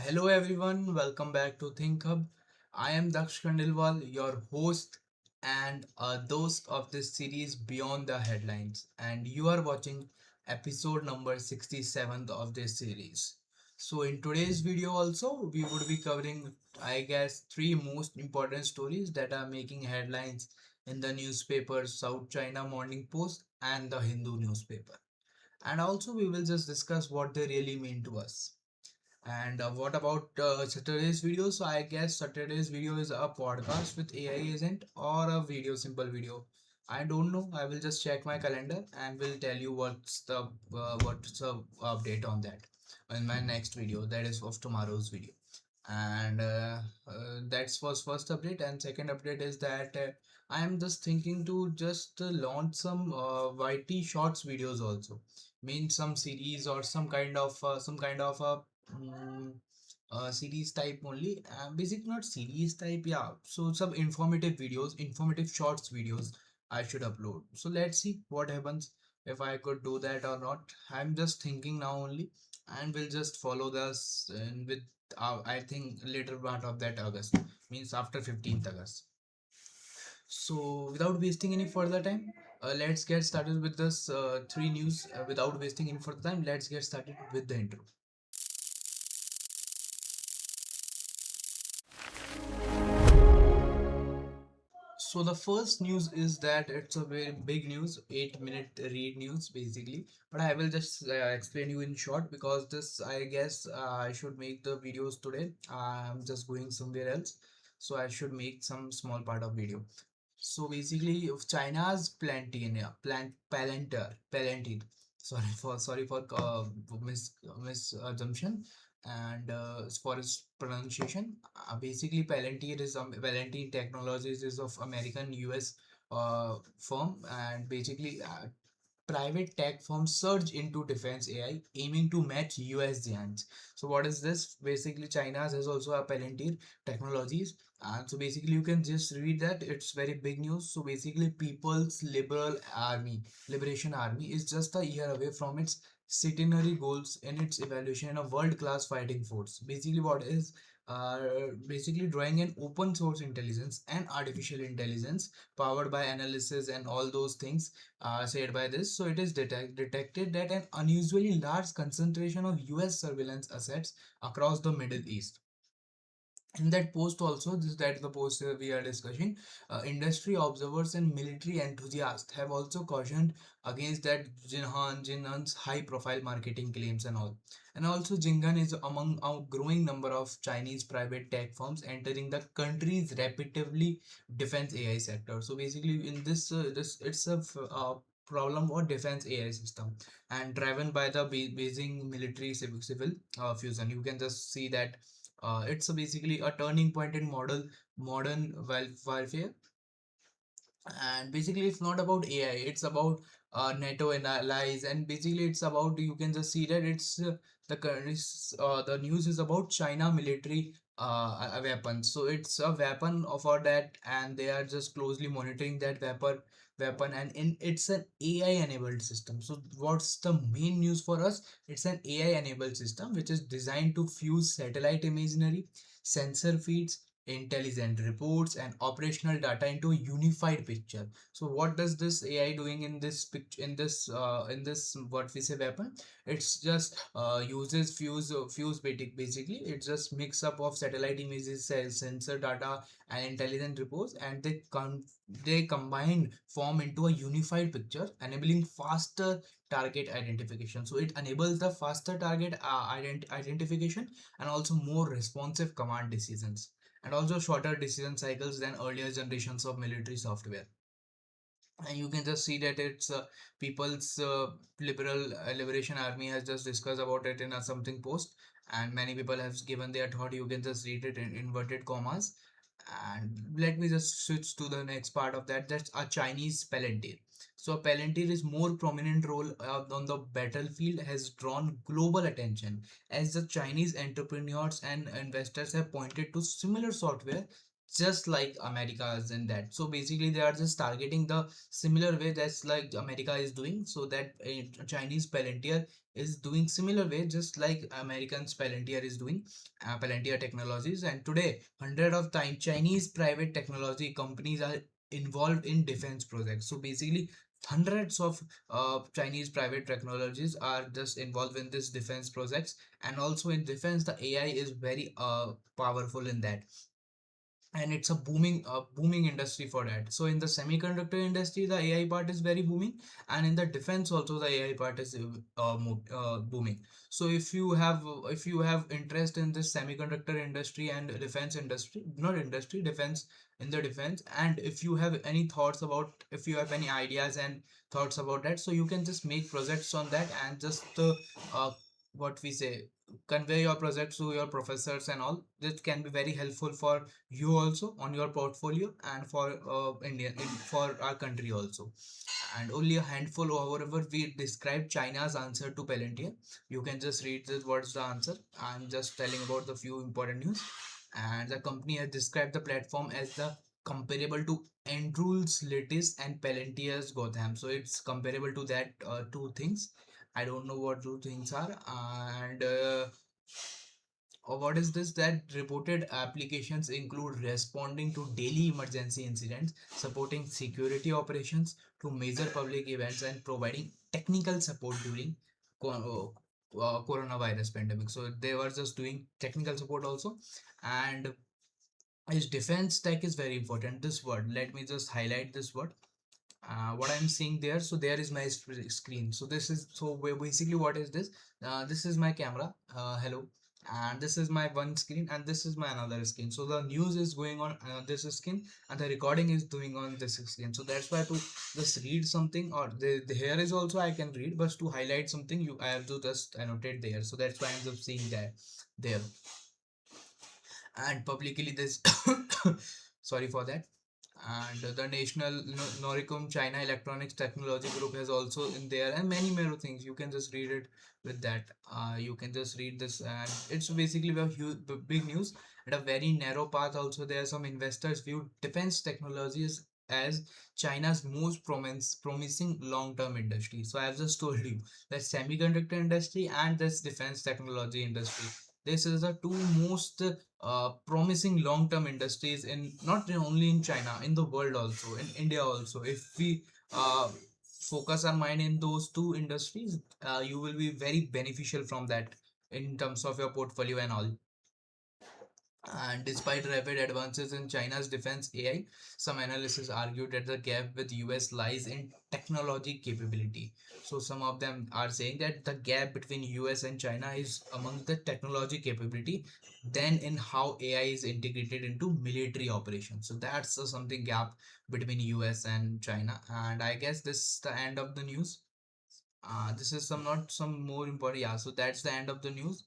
Hello everyone, welcome back to ThinkHub. I am Daksh Khandelwal, your host and a host of this series Beyond the Headlines, and you are watching episode number 67 of this series. So in today's video also we would be covering I guess three most important stories that are making headlines in the newspapers South China Morning Post and the Hindu newspaper. And also we will just discuss what they really mean to us. And what about Saturday's video? So I guess Saturday's video is a podcast with AI agent or a video, simple video. I don't know. I will just check my calendar and will tell you what's the update on that in my next video. That is of tomorrow's video. And that's first update. And second update is that I am just thinking to just launch some YT shorts videos also. Mean some series or some kind of a series type only, basic not series type, yeah, so some informative videos, informative shorts videos I should upload. So let's see what happens if I could do that or not. I'm just thinking now only, and we'll just follow this and with I think later part of that August, means after 15th August. So without wasting any further time, let's get started with this three news. Without wasting any further time, let's get started with the intro. So the first news is that it's a very big news, 8-minute read news basically. But I will just explain you in short because this I guess I should make the videos today. I'm just going somewhere else, so I should make some small part of video. So basically, of China's Palantir. Sorry for misassumption and for its pronunciation. Basically, Palantir Technologies is of American US firm, and basically private tech firms surge into defense AI, aiming to match US giants. So what is this? Basically, China's has also a Palantir Technologies, and so basically you can just read that. It's very big news. So basically, Liberation Army, is just a year away from its centenary goals in its evaluation of world-class fighting force. Basically, what is basically drawing an open source intelligence and artificial intelligence powered by analysis and all those things said by this. So it is detected that an unusually large concentration of US surveillance assets across the Middle East. In that post also, that the post we are discussing, industry observers and military enthusiasts have also cautioned against that Jinhan's high profile marketing claims and all. And also Jinhan is among a growing number of Chinese private tech firms entering the country's rapidly defense AI sector. So basically in this it's a problem or defense AI system, and driven by the Beijing military civil fusion. You can just see that it's basically a turning point in modern warfare. And basically it's not about AI, it's about NATO and allies, and basically it's about, you can just see that it's the news is about China military weapons. So it's a weapon for that, and they are just closely monitoring that weapon, and it's an AI enabled system. So what's the main news for us? It's an AI enabled system which is designed to fuse satellite imagery, sensor feeds, intelligent reports, and operational data into a unified picture. So what does this AI doing in this picture, in this what we say weapon? It's just uses fuse basically it's just mix up of satellite images, sensor data, and intelligent reports, and they combined form into a unified picture, enabling faster target identification. So it enables the faster target identification, and also more responsive command decisions, and also shorter decision cycles than earlier generations of military software. And you can just see that it's people's liberation army has just discussed about it in a something post, and many people have given their thought. You can just read it in inverted commas. And let me just switch to the next part of that. That's a Chinese Palantir. So Palantir is more prominent role on the battlefield has drawn global attention, as the Chinese entrepreneurs and investors have pointed to similar software just like America is in that. So basically, they are just targeting the similar way that's like America is doing. So that Chinese Palantir is doing similar way, just like American's Palantir is doing, Palantir Technologies. And today, hundred of time Chinese private technology companies are involved in defense projects. So basically, hundreds of Chinese private technologies are just involved in this defense projects. And also in defense, the AI is very powerful in that, and it's a booming industry for that. So in the semiconductor industry, the AI part is very booming, and in the defense also, the AI part is booming. So if you have interest in this semiconductor industry and defense industry, not industry, defense, in the defense, and if you have any thoughts about, if you have any ideas and thoughts about that, so you can just make projects on that, and just uh, what we say, convey your projects to your professors and all. This can be very helpful for you also on your portfolio, and for for our country also. And only a handful, however, we describe China's answer to Palantir. You can just read this, what's the answer. I'm just telling about the few important news. And the company has described the platform as the comparable to Anduril's latest and Palantir's Gotham. So it's comparable to that two things. I don't know what two things are. And or what is this, that reported applications include responding to daily emergency incidents, supporting security operations to major public events, and providing technical support during coronavirus pandemic. So they were just doing technical support also. And is defense tech is very important. This word, let me just highlight this word. What I'm seeing there, so there is my screen. So this is, so basically what is this, this is my camera, hello, and this is my one screen, and this is my another screen. So the news is going on this screen, and the recording is doing on this screen. So that's why to just read something, or the here is also I can read, but to highlight something, you I have to just annotate there. So that's why I'm just seeing that there. And publicly this sorry for that. And the national Noricom China Electronics Technology Group has also in there, and many more things. You can just read it with that. You can just read this, and it's basically a huge big news, and a very narrow path also. There are some investors view defense technologies as China's most promising long-term industry. So I have just told you that semiconductor industry and this defense technology industry, this is the two most promising long-term industries in, not only in China, in the world also, in India also. If we uh, focus our mind in those two industries, you will be very beneficial from that in terms of your portfolio and all. And despite rapid advances in China's defense AI, some analysts argue that the gap with US lies in technology capability. So some of them are saying that the gap between US and China is among the technology capability than in how AI is integrated into military operations. So that's something gap between US and China. And I guess this is the end of the news. This is some, not some more important. Yeah, so that's the end of the news.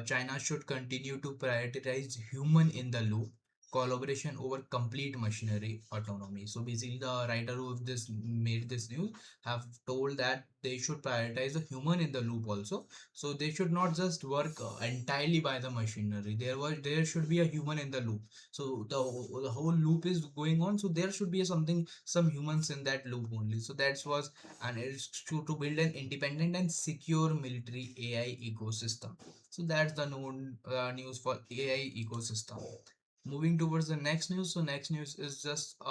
China should continue to prioritize human in the loop collaboration over complete machinery autonomy. So basically, the writer who this made this news have told that they should prioritize the human in the loop also. So they should not just work entirely by the machinery. There should be a human in the loop. So the whole loop is going on. So there should be something, some humans in that loop only. So that's was, and it's to build an independent and secure military AI ecosystem. So that's the known news for AI ecosystem. Moving towards the next news. So next news is just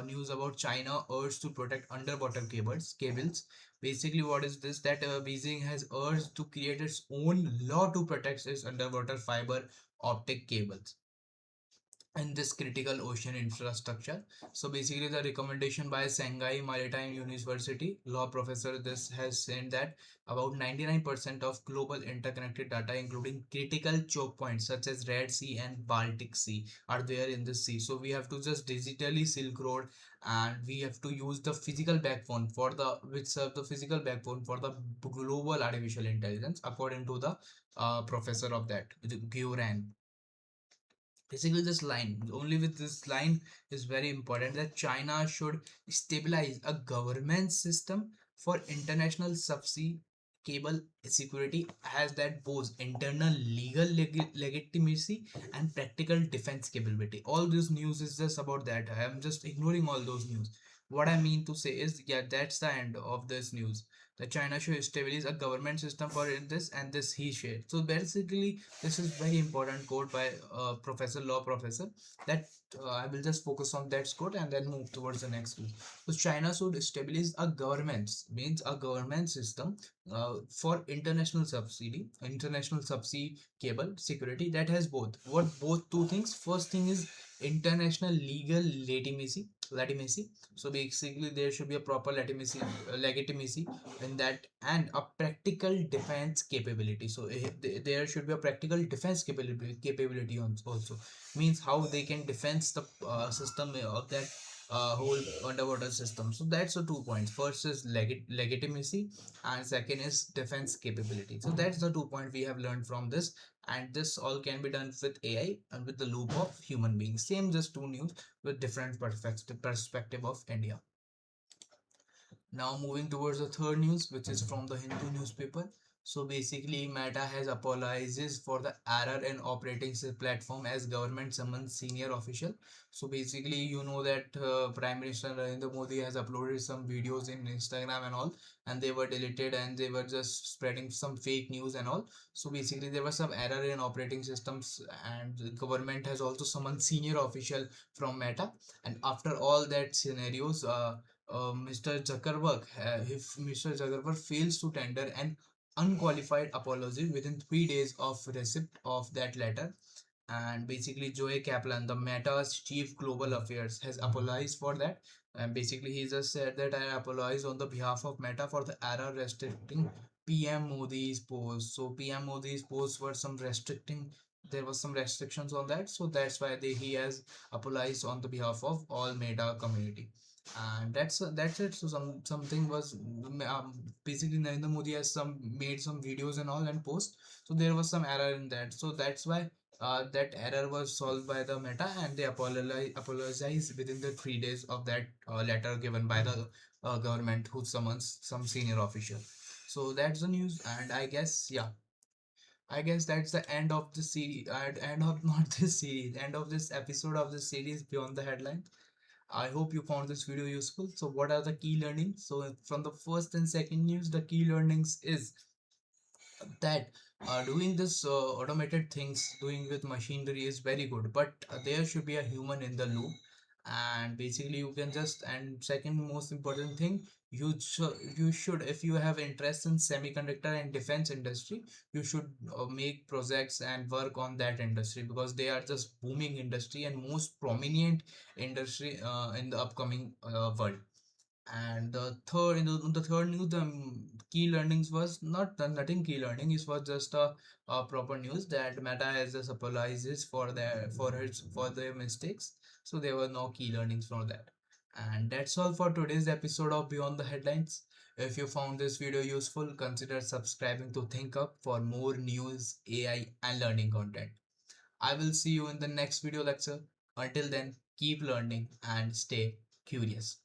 news about China urged to protect underwater cables. Basically, what is this? That Beijing has urged to create its own law to protect its underwater fiber optic cables in this critical ocean infrastructure. So basically, the recommendation by Shanghai Maritime University law professor this has said that about 99% of global interconnected data, including critical choke points such as Red Sea and Baltic Sea, are there in this sea. So we have to just digitally Silk Road, and we have to use the physical backbone for the, which serve the physical backbone for the global artificial intelligence, according to the professor of that, Guran. Basically, this line, only with this line, is very important, that China should stabilize a government system for international subsea cable security has that both internal legal legitimacy and practical defense capability. All this news is just about that. I am just ignoring all those news. What I mean to say is, yeah, that's the end of this news. The China should establish a government system for this, and this he shared. So basically, this is very important quote by professor, law professor, that I will just focus on that quote and then move towards the next one. So China should establish a government, means a government system for international subsidy cable security that has both. What both two things? First thing is international legal legitimacy. So basically, there should be a proper legitimacy in that, and a practical defense capability. So there should be a practical defense capability also, means how they can defense the system of that whole underwater system. So that's the 2 points. First is legitimacy, and second is defense capability. So that's the 2 point we have learned from this, and this all can be done with AI and with the loop of human beings. Same, just two news with different perspective of India. Now moving towards the third news, which is from the Hindu newspaper. So basically, Meta has apologizes for the error in operating platform as government summons senior official. So basically, you know that Prime Minister Narendra Modi has uploaded some videos in Instagram and all, and they were deleted and they were just spreading some fake news and all. So basically, there was some error in operating systems, and the government has also summoned senior official from Meta. And after all that scenarios, Mr. Zuckerberg, if Mr. Zuckerberg fails to tender an unqualified apology within 3 days of receipt of that letter, and basically Joey Kaplan, the Meta's chief global affairs, has apologized for that. And basically he just said that I apologize on the behalf of Meta for the error restricting PM Modi's post. So PM Modi's posts were some restricting, there was some restrictions on that, so that's why he has apologized on the behalf of all Meta community. And that's it. So something was basically Narendra Modi has some made some videos and all and post, so there was some error in that. So that's why that error was solved by the Meta, and they apologize within the 3 days of that letter given by the government who summons some senior official. So that's the news, and I guess, yeah, I guess that's the end of the series. End of not this series, end of this episode of this series beyond the headline. I hope you found this video useful. So what are the key learnings? So from the first and second news, the key learnings is that doing this automated things doing with machinery is very good, but there should be a human in the loop. And basically you can just, and second most important thing, you should, if you have interest in semiconductor and defense industry, you should make projects and work on that industry, because they are just booming industry and most prominent industry in the upcoming world. And the third news, the key learnings was nothing key learning. It was just a proper news that Meta has just apologizes for their mistakes. So there were no key learnings from that. And that's all for today's episode of Beyond the Headlines. If you found this video useful, consider subscribing to ThinkHub for more news, AI, and learning content. I will see you in the next video lecture. Until then, keep learning and stay curious.